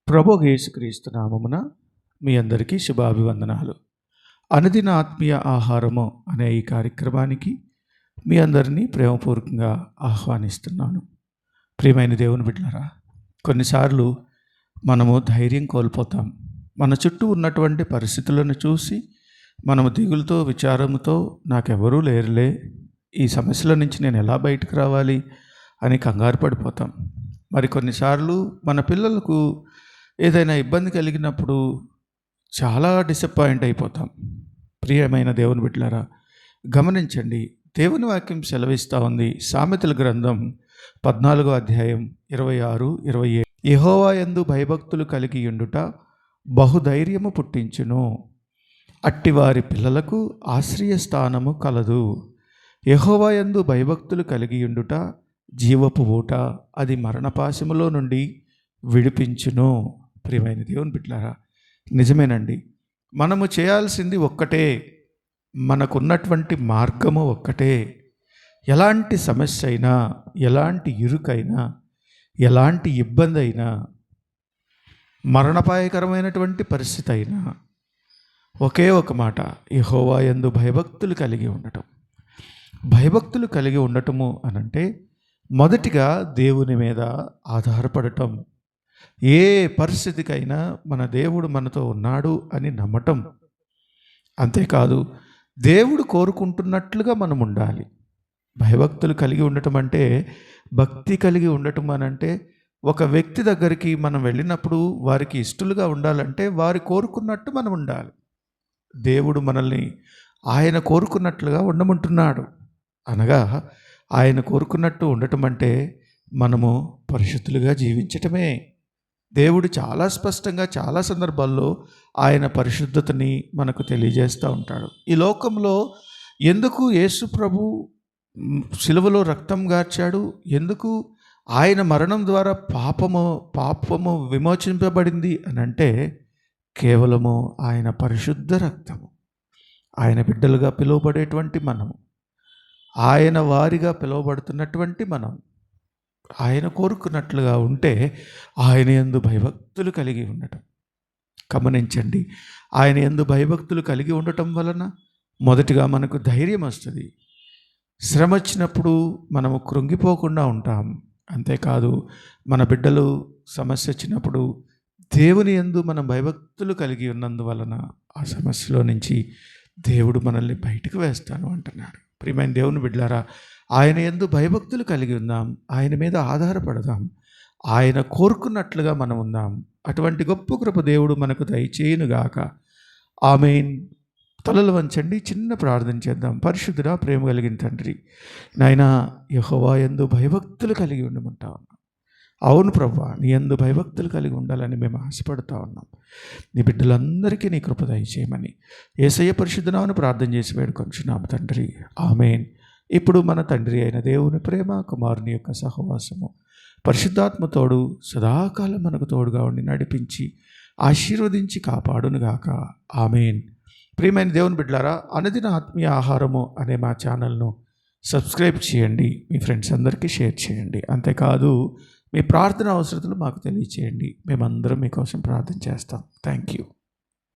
ప్రభువు యేసుక్రీస్తు నామమున మీ అందరికీ శుభాభివందనాలు. అనుదిన ఆత్మీయ ఆహారము అనే ఈ కార్యక్రమానికి మీ అందరినీ ప్రేమపూర్వకంగా ఆహ్వానిస్తున్నాను. ప్రియమైన దేవుని బిడ్డలారా, కొన్నిసార్లు మనము ధైర్యం కోల్పోతాం. మన చుట్టూ ఉన్నటువంటి పరిస్థితులను చూసి మనము దిగులుతో, విచారంతో నాకెవరూ లేరులే, ఈ సమస్యల నుంచి నేను ఎలా బయటకు రావాలి అని కంగారు పడిపోతాం. మరి కొన్నిసార్లు మన పిల్లలకు ఏదైనా ఇబ్బంది కలిగినప్పుడు చాలా డిసప్పాయింట్ అయిపోతాం. ప్రియమైన దేవుని బిడ్డలారా, గమనించండి, దేవుని వాక్యం సెలవిస్తూ ఉంది. సామెతల గ్రంథం 14వ అధ్యాయం 26, 27. యెహోవా యందు భయభక్తులు కలిగి ఉండుట బహుధైర్యము పుట్టించును, అట్టివారి పిల్లలకు ఆశ్రయస్థానము కలదు. యెహోవా యందు భయభక్తులు కలిగి ఉండుట జీవపు ఊట, అది మరణపాశములో నుండి విడిపించును. ప్రియమైన దేవుని బిడ్డలారా, నిజమేనండి. మనము చేయాల్సింది ఒక్కటే, మనకున్నటువంటి మార్గము ఒక్కటే. ఎలాంటి సమస్య అయినా, ఎలాంటి ఇరుకైనా, ఎలాంటి ఇబ్బంది అయినా, మరణపాయకరమైనటువంటి పరిస్థితి అయినా ఒకే ఒక మాట, యెహోవా యందు భయభక్తులు కలిగి ఉండటం. భయభక్తులు కలిగి ఉండటము అనంటే మొదటిగా దేవుని మీద ఆధారపడటం. ఏ పరిస్థితికైనా మన దేవుడు మనతో ఉన్నాడు అని నమ్మటం. అంతేకాదు, దేవుడు కోరుకుంటున్నట్లుగా మనం ఉండాలి. భయభక్తులు కలిగి ఉండటం అంటే, భక్తి కలిగి ఉండటం అనంటే, ఒక వ్యక్తి దగ్గరికి మనం వెళ్ళినప్పుడు వారికి ఇష్టలుగా ఉండాలంటే వారు కోరుకున్నట్టు మనం ఉండాలి. దేవుడు మనల్ని ఆయన కోరుకున్నట్లుగా ఉండమంటున్నాడు. అనగా ఆయన కోరుకున్నట్టు ఉండటం అంటే మనము పరిశుద్ధులుగా జీవించటమే. దేవుడు చాలా స్పష్టంగా చాలా సందర్భాల్లో ఆయన పరిశుద్ధతని మనకు తెలియజేస్తూ ఉంటాడు. ఈ లోకంలో ఎందుకు యేసు ప్రభు సిలువలో రక్తం గార్చాడు, ఎందుకు ఆయన మరణం ద్వారా పాపము విమోచింపబడింది అని అంటే కేవలము ఆయన పరిశుద్ధ రక్తము. ఆయన బిడ్డలుగా పిలువబడేటువంటి మనము, ఆయన వారిగా పిలువబడుతున్నటువంటి మనం ఆయన కోరుకున్నట్లుగా ఉంటే ఆయన యందు భయభక్తులు కలిగి ఉండటం. గమనించండి, ఆయన యందు భయభక్తులు కలిగి ఉండటం వలన మొదటిగా మనకు ధైర్యం వస్తుంది. శ్రమ వచ్చినప్పుడు మనము కృంగిపోకుండా ఉంటాం. అంతేకాదు, మన బిడ్డలు సమస్య వచ్చినప్పుడు దేవుని యందు మనం భయభక్తులు కలిగి ఉన్నందువలన ఆ సమస్యలో నుంచి దేవుడు మనల్ని బయటకు వేస్తాను అంటున్నాడు. ప్రియమైన దేవుని బిడ్డలారా, ఆయన యందు భయభక్తులు కలిగి ఉందాం, ఆయన మీద ఆధారపడదాం, ఆయన కోరుకున్నట్లుగా మనం ఉందాం. అటువంటి గొప్ప కృప దేవుడు మనకు దయచేయునుగాక. ఆమేన్. తలలు వంచండి, చిన్న ప్రార్థన చేద్దాం. పరిశుద్ధుడా, ప్రేమ కలిగిన తండ్రి, నాయనా, యెహోవా యందు భయభక్తులు కలిగి ఉండమంటా ఉన్నాం. అవును ప్రభువా, నీ యందు భయభక్తులు కలిగి ఉండాలని మేము ఆశపడుతూ ఉన్నాం. నీ బిడ్డలందరికీ నీ కృప దయచేయమని యేసయ్య పరిశుద్ధ నామమున ప్రార్థన చేసి వేడుకొంచున్నాము తండ్రి. ఆమేన్. ఇప్పుడు మన తండ్రి అయిన దేవుని ప్రేమ, కుమారుని యొక్క సహవాసము, పరిశుద్ధాత్మతోడు సదాకాలం మనకు తోడుగా ఉండి నడిపించి ఆశీర్వదించి కాపాడునుగాక. ఆమేన్. ప్రియమైన దేవుని బిడ్డలారా, అనుదిన ఆత్మీయ ఆహారము అనే మా ఛానల్ను సబ్స్క్రైబ్ చేయండి, మీ ఫ్రెండ్స్ అందరికీ షేర్ చేయండి. అంతేకాదు, మీ ప్రార్థన అవసరతలు మాకు తెలియచేయండి. మేమందరం మీకోసం ప్రార్థన చేస్తాం. Thank you.